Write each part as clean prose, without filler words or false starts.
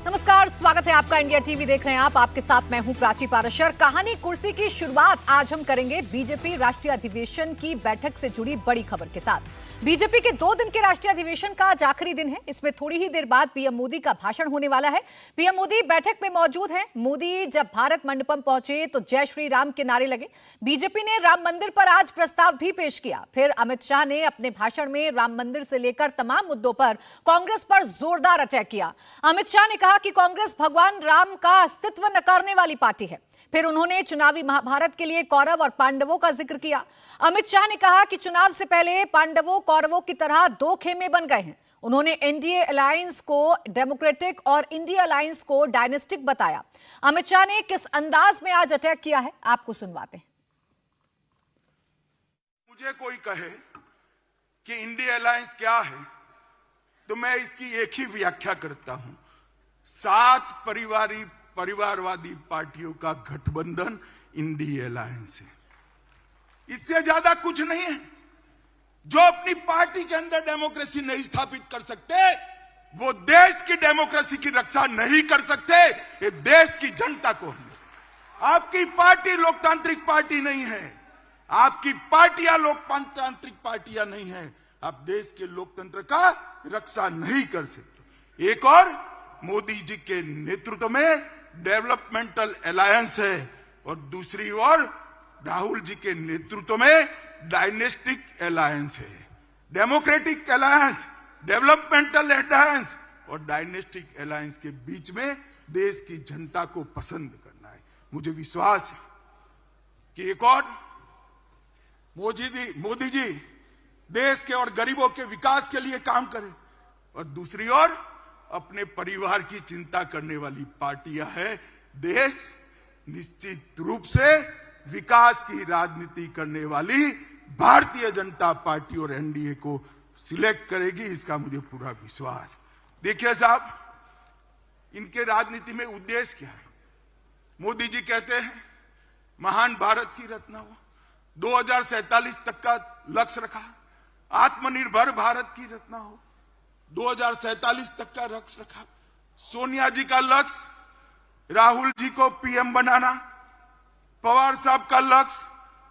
नमस्कार, स्वागत है आपका। इंडिया टीवी देख रहे हैं आप। आपके साथ मैं हूं प्राची पाराशर। कहानी कुर्सी की शुरुआत आज हम करेंगे बीजेपी राष्ट्रीय अधिवेशन की बैठक से जुड़ी बड़ी खबर के साथ। बीजेपी के 2 दिन के राष्ट्रीय अधिवेशन का आज आखिरी दिन है। इसमें थोड़ी ही देर बाद पीएम मोदी का भाषण होने वाला है। पीएम मोदी बैठक में मौजूद हैं। मोदी जब भारत मंडपम पहुंचे तो जय श्री राम के नारे लगे। बीजेपी ने राम मंदिर पर आज प्रस्ताव भी पेश किया। फिर अमित शाह ने अपने भाषण में राम मंदिर से लेकर तमाम मुद्दों पर कांग्रेस पर जोरदार अटैक किया। अमित शाह ने कहा कि कांग्रेस भगवान राम का अस्तित्व नकारने वाली पार्टी है। फिर उन्होंने चुनावी महाभारत के लिए कौरव और पांडवों का जिक्र किया। अमित शाह ने कहा कि चुनाव से पहले पांडवों कौरवों की तरह 2 खेमे बन गए हैं। उन्होंने एनडीए अलायंस को डेमोक्रेटिक और इंडिया अलायंस को डायनेस्टिक बताया। अमित शाह ने किस अंदाज में आज अटैक किया है, आपको सुनवाते हैं। मुझे कोई कहे कि इंडिया अलायंस क्या है तो मैं इसकी एक ही व्याख्या करता हूं। 7 परिवारवादी पार्टियों का गठबंधन इंडिया अलायंस है। इससे ज्यादा कुछ नहीं है। जो अपनी पार्टी के अंदर डेमोक्रेसी नहीं स्थापित कर सकते वो देश की डेमोक्रेसी की रक्षा नहीं कर सकते। ये देश की जनता को है। आपकी पार्टी लोकतांत्रिक पार्टी नहीं है। आपकी पार्टियां लोकतांत्रिक पार्टियां नहीं है। आप देश के लोकतंत्र का रक्षा नहीं कर सकते। एक और मोदी जी के नेतृत्व में डेवलपमेंटल अलायंस है और दूसरी ओर राहुल जी के नेतृत्व में डायनेस्टिक अलायंस है। डेमोक्रेटिक अलायंस, डेवलपमेंटल अलायंस और डायनेस्टिक अलायंस के बीच में देश की जनता को पसंद करना है। मुझे विश्वास है कि एक और मोदी जी देश के और गरीबों के विकास के लिए काम करें और दूसरी ओर अपने परिवार की चिंता करने वाली पार्टियां है। देश निश्चित रूप से विकास की राजनीति करने वाली भारतीय जनता पार्टी और एनडीए को सिलेक्ट करेगी, इसका मुझे पूरा विश्वास। देखिए साहब, इनके राजनीति में उद्देश्य क्या है? मोदी जी कहते हैं महान भारत की रचना हो, 2047 तक का लक्ष्य रखा, आत्मनिर्भर भारत की रचना हो, 2047 तक का लक्ष्य रखा। सोनिया जी का लक्ष्य राहुल जी को पीएम बनाना, पवार साहब का लक्ष्य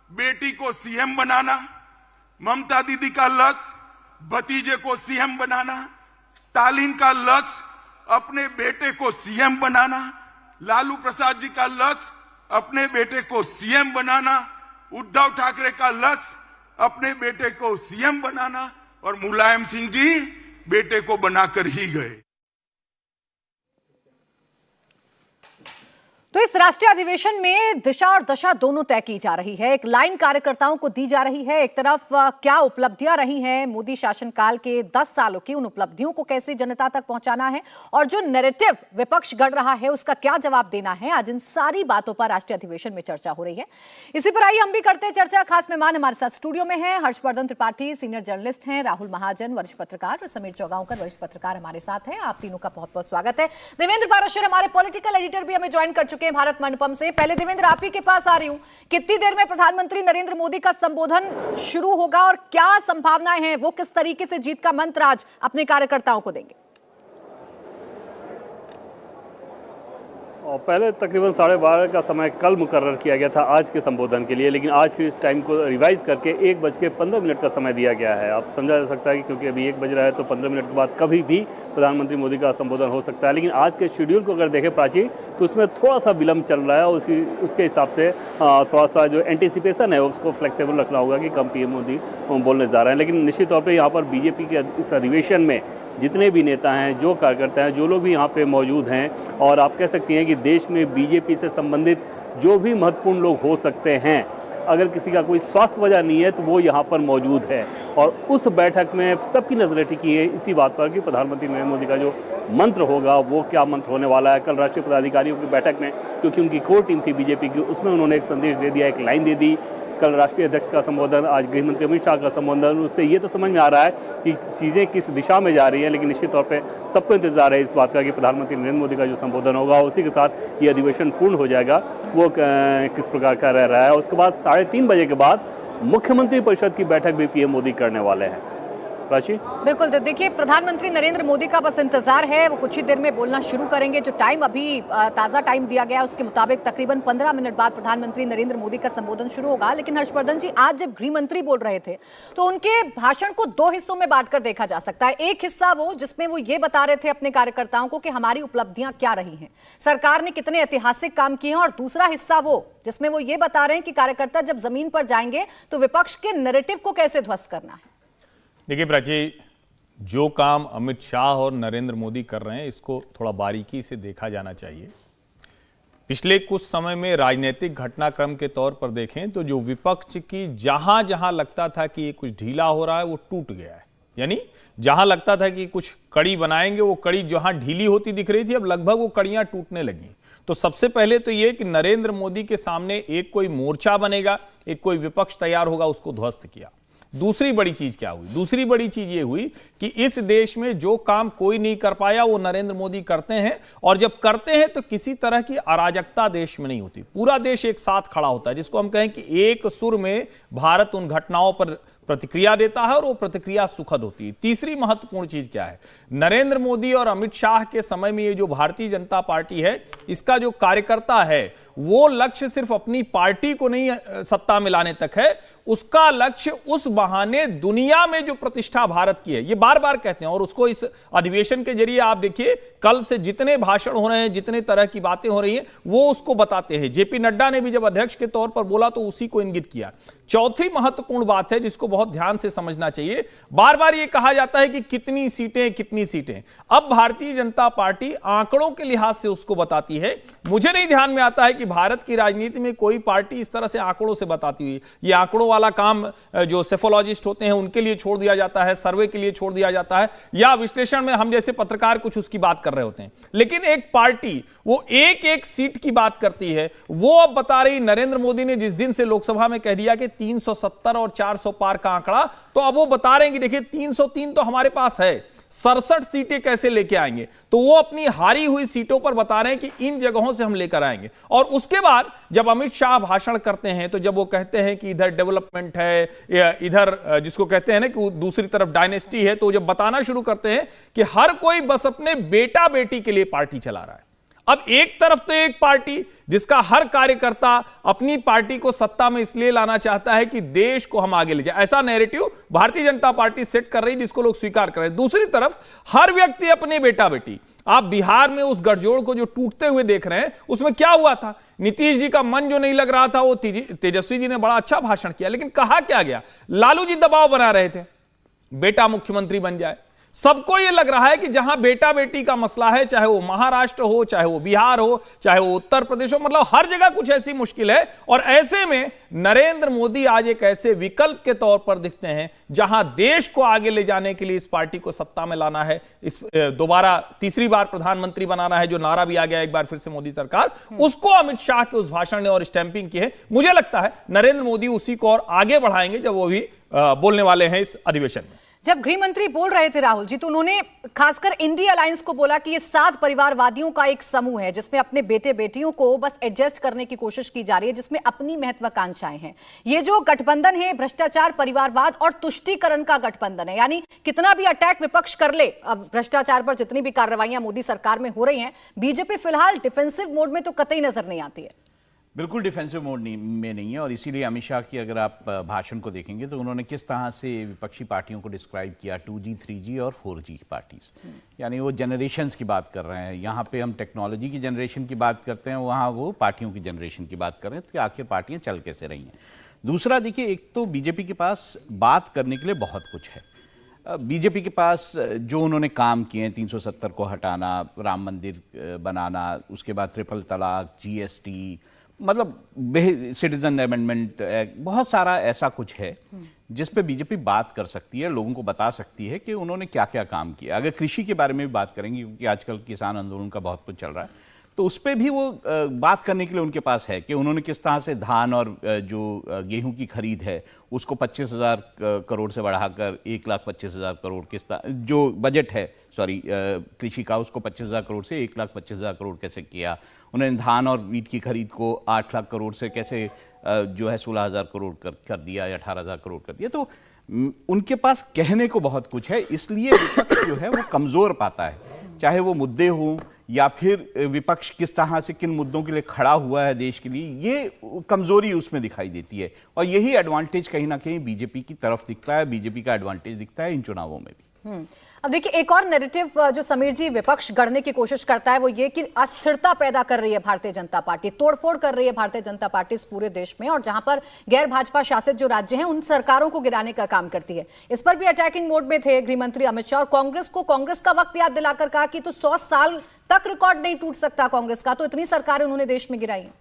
बेटी को सीएम बनाना, ममता दीदी का लक्ष्य भतीजे को सीएम बनाना, स्टालिन का लक्ष्य अपने बेटे को सीएम बनाना, लालू प्रसाद जी का लक्ष्य अपने बेटे को सीएम बनाना, उद्धव ठाकरे का लक्ष्य अपने बेटे को सीएम बनाना और मुलायम सिंह जी बेटे को बनाकर ही गए। तो इस राष्ट्रीय अधिवेशन में दिशा और दशा दोनों तय की जा रही है। एक लाइन कार्यकर्ताओं को दी जा रही है। एक तरफ क्या उपलब्धियां रही हैं मोदी शासनकाल के 10 सालों की, उन उपलब्धियों को कैसे जनता तक पहुंचाना है और जो नैरेटिव विपक्ष गढ़ रहा है उसका क्या जवाब देना है। आज इन सारी बातों पर राष्ट्रीय अधिवेशन में चर्चा हो रही है। इसी पर आइए हम भी करते हैं चर्चा। खास मेहमान हमारे साथ स्टूडियो में हैं। हर्षवर्धन त्रिपाठी सीनियर जर्नलिस्ट हैं, राहुल महाजन वरिष्ठ पत्रकार और समीर चौगांवकर वरिष्ठ पत्रकार हमारे साथ हैं। आप तीनों का बहुत बहुत स्वागत है। देवेंद्र पाराशर हमारे पॉलिटिकल एडिटर भी हमें ज्वाइन कर चुके हैं भारत मंडपम से। पहले देवेंद्र, आप ही के पास आ रही हूं। कितनी देर में प्रधानमंत्री नरेंद्र मोदी का संबोधन शुरू होगा और क्या संभावनाएं हैं, वो किस तरीके से जीत का मंत्र आज अपने कार्यकर्ताओं को देंगे? और पहले तकरीबन 12:30 का समय कल मुकर्रर किया गया था आज के संबोधन के लिए, लेकिन आज फिर इस टाइम को रिवाइज करके 1:15 का समय दिया गया है। आप समझा जा सकता है कि क्योंकि अभी 1 बज रहा है तो 15 मिनट के बाद कभी भी प्रधानमंत्री मोदी का संबोधन हो सकता है। लेकिन आज के शेड्यूल को अगर देखें प्राची, तो उसमें थोड़ा सा विलंब चल रहा है और उसके हिसाब से थोड़ा सा जो एंटिसिपेशन है उसको फ्लेक्सिबल रखना होगा कि कम पीएम मोदी बोलने जा रहे हैं। लेकिन निश्चित तौर पर यहाँ पर बीजेपी के इस अधिवेशन में जितने भी नेता हैं, जो कार्यकर्ता हैं, जो लोग भी यहाँ पे मौजूद हैं और आप कह सकती हैं कि देश में बीजेपी से संबंधित जो भी महत्वपूर्ण लोग हो सकते हैं, अगर किसी का कोई स्वास्थ्य वजह नहीं है तो वो यहाँ पर मौजूद है। और उस बैठक में सबकी नजरें टिकी है इसी बात पर कि प्रधानमंत्री नरेंद्र मोदी का जो मंत्र होगा वो क्या मंत्र होने वाला है। कल राष्ट्रीय पदाधिकारियों की बैठक में, क्योंकि उनकी कोर टीम थी बीजेपी की, उसमें उन्होंने एक संदेश दे दिया, एक लाइन दे दी। कल राष्ट्रीय अध्यक्ष का संबोधन, आज गृह मंत्री अमित शाह का संबोधन, उससे ये तो समझ में आ रहा है कि चीज़ें किस दिशा में जा रही हैं। लेकिन निश्चित तौर पे सबको इंतजार है इस बात का कि प्रधानमंत्री नरेंद्र मोदी का जो संबोधन होगा उसी के साथ ये अधिवेशन पूर्ण हो जाएगा, वो किस प्रकार का रह रहा है। उसके बाद 3:30 बजे के बाद मुख्यमंत्री परिषद की बैठक भी पीएम मोदी करने वाले हैं। प्राची। बिल्कुल, तो देखिए प्रधानमंत्री नरेंद्र मोदी का बस इंतजार है, वो कुछ ही देर में बोलना शुरू करेंगे। जो टाइम अभी ताज़ा टाइम दिया गया है उसके मुताबिक तकरीबन 15 मिनट बाद प्रधानमंत्री नरेंद्र मोदी का संबोधन शुरू होगा। लेकिन हर्षवर्धन जी, आज जब गृह मंत्री बोल रहे थे तो उनके भाषण को 2 हिस्सों में बांटकर देखा जा सकता है। एक हिस्सा वो जिसमें वो ये बता रहे थे अपने कार्यकर्ताओं को कि हमारी उपलब्धियां क्या रही हैं, सरकार ने कितने ऐतिहासिक काम किए हैं, और दूसरा हिस्सा वो जिसमें वो ये बता रहे हैं कि कार्यकर्ता जब जमीन पर जाएंगे तो विपक्ष के नैरेटिव को कैसे ध्वस्त करना है। देखिए प्राची, जो काम अमित शाह और नरेंद्र मोदी कर रहे हैं इसको थोड़ा बारीकी से देखा जाना चाहिए। पिछले कुछ समय में राजनीतिक घटनाक्रम के तौर पर देखें तो जो विपक्ष की जहां जहां लगता था कि ये कुछ ढीला हो रहा है वो टूट गया है। यानी जहां लगता था कि कुछ कड़ी बनाएंगे वो कड़ी जहां ढीली होती दिख रही थी, अब लगभग वो कड़ियां टूटने लगी। तो सबसे पहले तो ये कि नरेंद्र मोदी के सामने एक कोई मोर्चा बनेगा, एक कोई विपक्ष तैयार होगा, उसको ध्वस्त किया। दूसरी बड़ी चीज क्या हुई? दूसरी बड़ी चीज ये हुई कि इस देश में जो काम कोई नहीं कर पाया वो नरेंद्र मोदी करते हैं, और जब करते हैं तो किसी तरह की अराजकता देश में नहीं होती, पूरा देश एक साथ खड़ा होता है, जिसको हम कहें कि एक सुर में भारत उन घटनाओं पर प्रतिक्रिया देता है और वो प्रतिक्रिया सुखद होती है। तीसरी महत्वपूर्ण चीज क्या है? नरेंद्र मोदी और अमित शाह के समय में ये जो भारतीय जनता पार्टी है, इसका जो कार्यकर्ता है वो लक्ष्य सिर्फ अपनी पार्टी को नहीं सत्ता में लाने तक है, उसका लक्ष्य उस बहाने दुनिया में जो प्रतिष्ठा भारत की है, ये बार बार कहते हैं। और उसको इस अधिवेशन के जरिए आप देखिए, कल से जितने भाषण हो रहे हैं, जितने तरह की बातें हो रही हैं, वो उसको बताते हैं। जेपी नड्डा ने भी जब अध्यक्ष के तौर पर बोला तो उसी को इंगित किया। चौथी महत्वपूर्ण बात है जिसको बहुत ध्यान से समझना चाहिए, बार बार ये कहा जाता है कि कितनी सीटें। अब भारतीय जनता पार्टी आंकड़ों के लिहाज से उसको बताती है। मुझे नहीं ध्यान में आता है कि भारत की राजनीति में कोई पार्टी इस तरह से आंकड़ों से बताती हुई। ये आंकड़ों वाला काम जो सेफोलॉजिस्ट होते हैं उनके लिए छोड़ दिया जाता है, सर्वे के लिए छोड़ दिया जाता है, या विश्लेषण में हम जैसे पत्रकार कुछ उसकी बात कर रहे होते हैं। लेकिन एक पार्टी वो एक एक सीट की बात करती है। वो अब बता रही, नरेंद्र मोदी ने जिस दिन से लोकसभा में कह दिया कि 370 और 400 पार का आंकड़ा, तो अब वो बता रहे हैं कि देखिए 303 तो हमारे पास है, 67 सीटें कैसे लेके आएंगे। तो वो अपनी हारी हुई सीटों पर बता रहे हैं कि इन जगहों से हम लेकर आएंगे। और उसके बाद जब अमित शाह भाषण करते हैं तो जब वो कहते हैं कि इधर डेवलपमेंट है, इधर जिसको कहते हैं ना कि दूसरी तरफ डायनेस्टी है, तो जब बताना शुरू करते हैं कि हर कोई बस अपने बेटा बेटी के लिए पार्टी चला रहा है। अब एक तरफ तो एक पार्टी जिसका हर कार्यकर्ता अपनी पार्टी को सत्ता में इसलिए लाना चाहता है कि देश को हम आगे ले जाए, ऐसा narrative Bharatiya Janata party set कर रही है, जिसको लोग स्वीकार कर रहे हैं। दूसरी तरफ हर व्यक्ति अपने बेटा बेटी। आप बिहार में उस गठजोड़ को जो टूटते हुए देख रहे हैं, उसमें क्या हुआ था? नीतीश जी का मन जो नहीं लग रहा था, वो तेजस्वी जी ने बड़ा अच्छा भाषण किया, लेकिन कहा क्या गया? लालू जी दबाव बना रहे थे बेटा मुख्यमंत्री बन जाए। सबको यह लग रहा है कि जहां बेटा बेटी का मसला है, चाहे वो महाराष्ट्र हो, चाहे वो बिहार हो, चाहे वो उत्तर प्रदेश हो, मतलब हर जगह कुछ ऐसी मुश्किल है। और ऐसे में नरेंद्र मोदी आज एक ऐसे विकल्प के तौर पर दिखते हैं जहां देश को आगे ले जाने के लिए इस पार्टी को सत्ता में लाना है, इस दोबारा तीसरी बार प्रधानमंत्री बनाना है, जो नारा भी आ गया एक बार फिर से मोदी सरकार, उसको अमित शाह के उस भाषण ने और स्टैंपिंग की है। मुझे लगता है नरेंद्र मोदी उसी को और आगे बढ़ाएंगे जब वो भी बोलने वाले हैं इस अधिवेशन में। जब गृह मंत्री बोल रहे थे राहुल जी, तो उन्होंने खासकर इंडिया अलायंस को बोला कि ये 7 परिवारवादियों का एक समूह है जिसमें अपने बेटे बेटियों को बस एडजस्ट करने की कोशिश की जा रही है, जिसमें अपनी महत्वाकांक्षाएं हैं। ये जो गठबंधन है भ्रष्टाचार, परिवारवाद और तुष्टीकरण का गठबंधन है। यानी कितना भी अटैक विपक्ष कर ले, अब भ्रष्टाचार पर जितनी भी कार्रवाइयां मोदी सरकार में हो रही हैं, बीजेपी फिलहाल डिफेंसिव मोड में तो कतई नजर नहीं आती है। बिल्कुल डिफेंसिव मोड में नहीं है। और इसीलिए अमित शाह की अगर आप भाषण को देखेंगे तो उन्होंने किस तरह से विपक्षी पार्टियों को डिस्क्राइब किया, 2G, 3G और 4G पार्टीज, यानी वो जनरेशंस की बात कर रहे हैं। यहाँ पे हम टेक्नोलॉजी की जनरेशन की बात करते हैं, वहाँ वो पार्टियों की जनरेशन की बात कर रहे हैं कि आखिर पार्टियाँ चल कैसे रही हैं। दूसरा देखिए, एक तो बीजेपी के पास बात करने के लिए बहुत कुछ है। बीजेपी के पास जो उन्होंने काम किए हैं, 370 को हटाना, राम मंदिर बनाना, उसके बाद ट्रिपल तलाक, GST, मतलब सिटीजन अमेंडमेंट एक्ट, बहुत सारा ऐसा कुछ है जिस पे बीजेपी बात कर सकती है, लोगों को बता सकती है कि उन्होंने क्या क्या काम किया। अगर कृषि के बारे में भी बात करेंगे, क्योंकि आजकल किसान आंदोलन का बहुत कुछ चल रहा है, तो उस पर भी वो बात करने के लिए उनके पास है कि उन्होंने किस तरह से धान और जो गेहूं की खरीद है उसको 25,000 करोड़ से बढ़ाकर 1,25,000 करोड़, किस तरह जो बजट है कृषि का, उसको 25,000 करोड़ से 1,25,000 करोड़ कैसे किया। उन्होंने धान और वीट की खरीद को 8 लाख करोड़ से कैसे जो है 16,000 करोड़ कर दिया या 18,000 करोड़ कर दिया। तो उनके पास कहने को बहुत कुछ है, इसलिए विपक्ष जो है वो कमजोर पाता है, चाहे वो मुद्दे हों या फिर विपक्ष किस तरह से किन मुद्दों के लिए खड़ा हुआ है देश के लिए, ये कमजोरी उसमें दिखाई देती है। और यही एडवांटेज कहीं ना कहीं बीजेपी की तरफ दिखता है, बीजेपी का एडवांटेज दिखता है इन चुनावों में भी। अब देखिए, एक और नैरेटिव जो समीर जी विपक्ष गढ़ने की कोशिश करता है वो ये कि अस्थिरता पैदा कर रही है भारतीय जनता पार्टी, तोड़फोड़ कर रही है भारतीय जनता पार्टी इस पूरे देश में, और जहां पर गैर भाजपा शासित जो राज्य हैं उन सरकारों को गिराने का काम करती है। इस पर भी अटैकिंग मोड में थे गृह मंत्री अमित शाह, और कांग्रेस का वक्त याद दिलाकर कहा कि तो 100 साल तक रिकॉर्ड नहीं टूट सकता कांग्रेस का, तो इतनी सरकारें उन्होंने देश में गिराई हैं।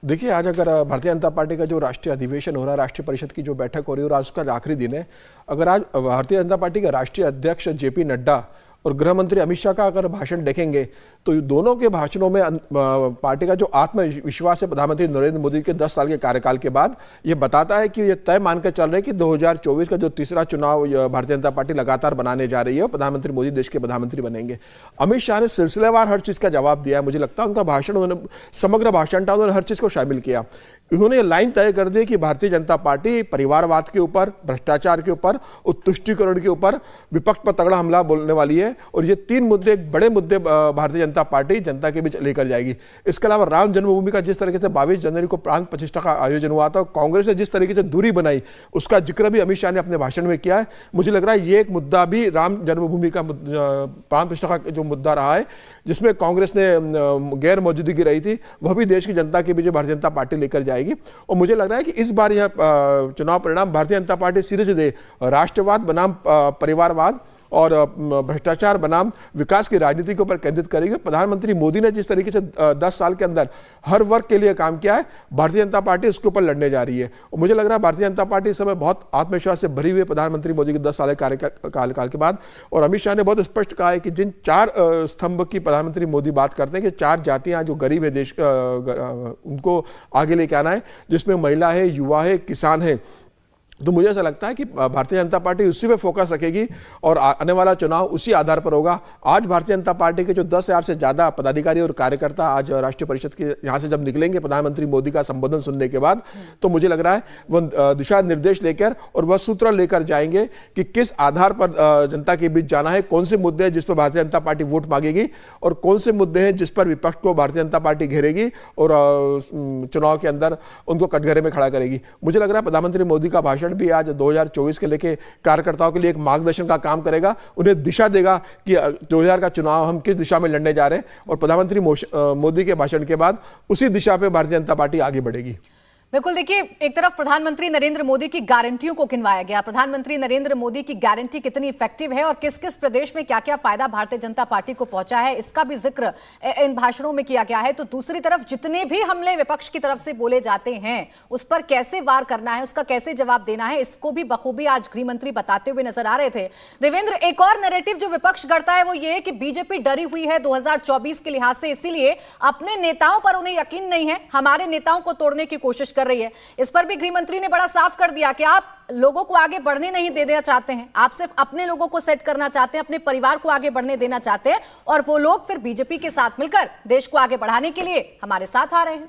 देखिए, आज अगर भारतीय जनता पार्टी का जो राष्ट्रीय अधिवेशन हो रहा है, राष्ट्रीय परिषद की जो बैठक हो रही है और आज उसका आखिरी दिन है, अगर आज भारतीय जनता पार्टी के राष्ट्रीय अध्यक्ष जेपी नड्डा और गृह मंत्री अमित शाह का अगर भाषण देखेंगे तो दोनों के भाषणों में पार्टी का जो आत्मविश्वास है प्रधानमंत्री नरेंद्र मोदी के 10 साल के कार्यकाल के बाद, ये बताता है कि ये तय मानकर चल रहे हैं कि 2024 का जो तीसरा चुनाव भारतीय जनता पार्टी लगातार बनाने जा रही है और प्रधानमंत्री मोदी देश के प्रधानमंत्री बनेंगे। अमित शाह ने सिलसिलेवार हर चीज का जवाब दिया है। मुझे लगता है उनका भाषण, उन्होंने समग्र भाषण था, उन्होंने हर चीज को शामिल किया। उन्होंने लाइन तय कर दी कि भारतीय जनता पार्टी परिवारवाद के ऊपर, भ्रष्टाचार के ऊपर, उत्तुष्टीकरण के ऊपर विपक्ष पर तगड़ा हमला बोलने वाली है, और ये 3 मुद्दे, एक बड़े मुद्दे भारतीय जनता पार्टी जनता के बीच लेकर जाएगी। इसके अलावा राम जन्मभूमि का जिस तरीके से 22 जनवरी को प्राण प्रतिष्ठा का आयोजन हुआ था, कांग्रेस ने जिस तरीके से दूरी बनाई, उसका जिक्र भी अमित शाह ने अपने भाषण में किया है। मुझे लग रहा है ये एक मुद्दा भी राम जन्मभूमि का प्राण प्रतिष्ठा का जो मुद्दा रहा है, जिसमें कांग्रेस ने गैर मौजूदगी रही थी, वह भी देश की जनता के बीच भारतीय जनता पार्टी लेकर जाएगी। और मुझे लग रहा है कि इस बार यह चुनाव परिणाम भारतीय जनता पार्टी सिरे से दे राष्ट्रवाद बनाम परिवारवाद और भ्रष्टाचार बनाम विकास की राजनीति के ऊपर केंद्रित करेगी। प्रधानमंत्री मोदी ने जिस तरीके से 10 साल के अंदर हर वर्ग के लिए काम किया है, भारतीय जनता पार्टी उसके ऊपर लड़ने जा रही है। और मुझे लग रहा है भारतीय जनता पार्टी इस समय बहुत आत्मविश्वास से भरी हुई है प्रधानमंत्री मोदी के 10 साल कार्यकाल के बाद। और अमित शाह ने बहुत स्पष्ट कहा है कि जिन 4 स्तंभ की प्रधानमंत्री मोदी बात करते हैं कि 4 जातियां जो गरीब है देश, उनको आगे लेके आना है, जिसमें महिला है, युवा है, किसान है, तो मुझे ऐसा लगता है कि भारतीय जनता पार्टी उसी पे फोकस रखेगी और आने वाला चुनाव उसी आधार पर होगा। आज भारतीय जनता पार्टी के जो 10,000 से ज़्यादा पदाधिकारी और कार्यकर्ता आज राष्ट्रीय परिषद के यहाँ से जब निकलेंगे प्रधानमंत्री मोदी का संबोधन सुनने के बाद, तो मुझे लग रहा है वह दिशा निर्देश लेकर और वह सूत्र लेकर जाएंगे कि किस आधार पर जनता के बीच जाना है, कौन से मुद्दे हैं जिस पर भारतीय जनता पार्टी वोट मांगेगी और कौन से मुद्दे हैं जिस पर विपक्ष को भारतीय जनता पार्टी घेरेगी और चुनाव के अंदर उनको कटघरे में खड़ा करेगी। मुझे लग रहा है प्रधानमंत्री मोदी का भाषण भी आज 2024 के लेके कार्यकर्ताओं के लिए एक मार्गदर्शन का काम करेगा, उन्हें दिशा देगा कि 2000 का चुनाव हम किस दिशा में लड़ने जा रहे हैं, और प्रधानमंत्री मोदी के भाषण के बाद उसी दिशा पे भारतीय जनता पार्टी आगे बढ़ेगी। बिल्कुल, देखिए, एक तरफ प्रधानमंत्री नरेंद्र मोदी की गारंटियों को गिनवाया गया, प्रधानमंत्री नरेंद्र मोदी की गारंटी कितनी इफेक्टिव है और किस किस प्रदेश में क्या क्या फायदा भारतीय जनता पार्टी को पहुंचा है, इसका भी जिक्र इन भाषणों में किया गया है। तो दूसरी तरफ जितने भी हमले विपक्ष की तरफ से बोले जाते हैं उस पर कैसे वार करना है, उसका कैसे जवाब देना है, इसको भी बखूबी आज गृह मंत्री बताते हुए नजर आ रहे थे। देवेंद्र, एक और नैरेटिव जो विपक्ष गढ़ता है वो ये कि बीजेपी डरी हुई है 2024 के लिहाज से, इसीलिए अपने नेताओं पर उन्हें यकीन नहीं है, हमारे नेताओं को तोड़ने की कोशिश कर रही है। इस पर भी गृह मंत्री ने बड़ा साफ कर दिया कि आप लोगों को आगे बढ़ने नहीं देना चाहते हैं, आप सिर्फ अपने लोगों को सेट करना चाहते हैं, अपने परिवार को आगे बढ़ने देना चाहते हैं, और वो लोग फिर बीजेपी के साथ मिलकर देश को आगे बढ़ाने के लिए हमारे साथ आ रहे हैं।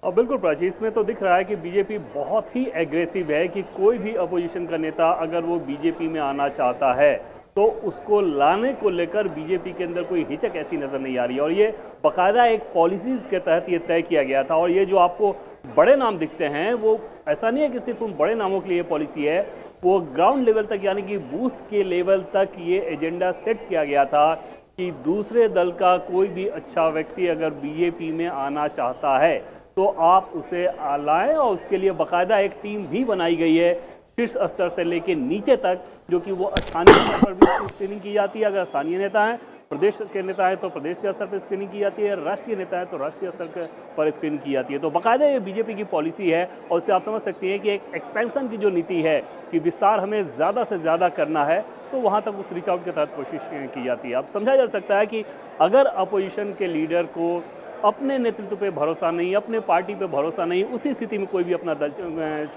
और बिल्कुल प्राची, इसमें तो दिख रहा है कि बीजेपी बहुत ही एग्रेसिव है कि कोई भी अपोजिशन का नेता अगर वो बीजेपी में आना चाहता है तो उसको लाने को लेकर बीजेपी के अंदर कोई हिचक ऐसी नजर नहीं आ रही है। और ये बाकायदा एक पॉलिसीज के तहत ये तय किया गया था। और ये जो आपको बड़े नाम दिखते हैं वो ऐसा नहीं है कि सिर्फ उन बड़े नामों के लिए पॉलिसी है, वो ग्राउंड लेवल तक यानी कि बूथ के लेवल तक ये एजेंडा सेट किया गया था कि दूसरे दल का कोई भी अच्छा व्यक्ति अगर बीजेपी में आना चाहता है तो आप उसे लाएं, और उसके लिए बाकायदा एक टीम भी बनाई गई है शीर्ष स्तर से लेके नीचे तक, जो कि वो स्थानीय स्तर पर भी स्क्रीनिंग की जाती है। अगर स्थानीय नेता हैं, प्रदेश के नेता है तो प्रदेश के स्तर पर स्क्रीनिंग की जाती है, राष्ट्रीय नेता है तो राष्ट्रीय स्तर पर स्क्रीनिंग की जाती है। तो बाकायदा ये बीजेपी की पॉलिसी है और इससे आप समझ सकते हैं कि एक एक्सपेंशन की जो नीति है कि विस्तार हमें ज़्यादा से ज़्यादा करना है, तो वहाँ तक उस रीच आउट के तहत कोशिश की जाती है। अब समझा जा सकता है कि अगर अपोजिशन के लीडर को अपने नेतृत्व पे भरोसा नहीं, अपने पार्टी पे भरोसा नहीं, उसी स्थिति में कोई भी अपना दल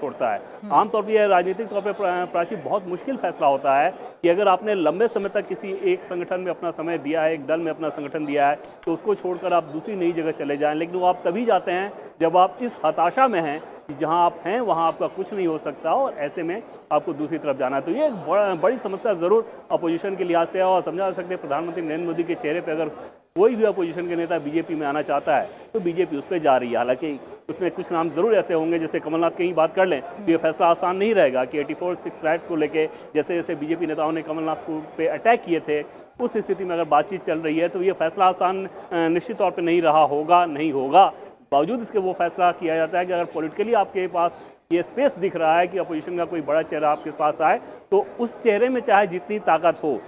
छोड़ता है। आमतौर पर यह राजनीतिक तौर पर प्राची बहुत मुश्किल फैसला होता है कि अगर आपने लंबे समय तक किसी एक संगठन में अपना समय दिया है, एक दल में अपना संगठन दिया है, तो उसको छोड़कर आप दूसरी नई जगह चले जाएं। लेकिन वो आप तभी जाते हैं जब आप इस हताशा में हैं कि जहां आप हैं वहां आपका कुछ नहीं हो सकता और ऐसे में आपको दूसरी तरफ जाना है। तो ये एक बड़ी समस्या जरूर अपोजिशन के लिहाज से है और समझा जा सकते हैं प्रधानमंत्री नरेंद्र मोदी के चेहरे पर अगर कोई भी अपोजिशन के नेता बीजेपी में आना चाहता है तो बीजेपी उस पर जा रही है। हालांकि उसमें कुछ नाम जरूर ऐसे होंगे, जैसे कमलनाथ की ही बात कर लें तो ये फैसला आसान नहीं रहेगा कि 84-6 राइट्स को लेके जैसे जैसे बीजेपी नेताओं ने कमलनाथ पे अटैक किए थे, उस स्थिति में अगर बातचीत चल रही है तो ये फैसला आसान निश्चित तौर पर नहीं रहा होगा, नहीं होगा। बावजूद इसके वो फैसला किया जाता है कि अगर पॉलिटिकली आपके पास ये स्पेस दिख रहा है कि अपोजिशन का कोई बड़ा चेहरा आपके पास आए तो उस चेहरे में चाहे जितनी ताकत हो।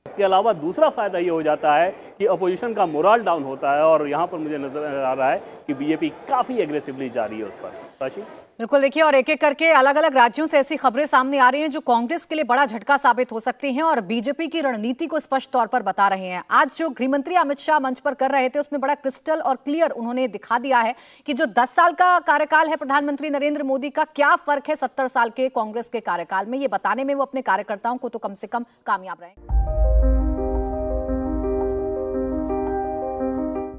इसके अलावा दूसरा फायदा ये हो जाता है कि अपोजिशन का मोरल डाउन होता है और यहाँ पर मुझे नजर आ रहा है कि बीजेपी काफी एग्रेसिवली जा रही है उस पर। बिल्कुल, देखिए और एक एक करके अलग अलग राज्यों से ऐसी खबरें सामने आ रही हैं जो कांग्रेस के लिए बड़ा झटका साबित हो सकती हैं और बीजेपी की रणनीति को स्पष्ट तौर पर बता रहे हैं। आज जो गृहमंत्री अमित शाह मंच पर कर रहे थे उसमें बड़ा क्रिस्टल और क्लियर उन्होंने दिखा दिया है कि जो 10 साल का कार्यकाल है प्रधानमंत्री नरेंद्र मोदी का, क्या फर्क है 70 साल के कांग्रेस के कार्यकाल में, ये बताने में वो अपने कार्यकर्ताओं को तो कम से कम कामयाब रहे।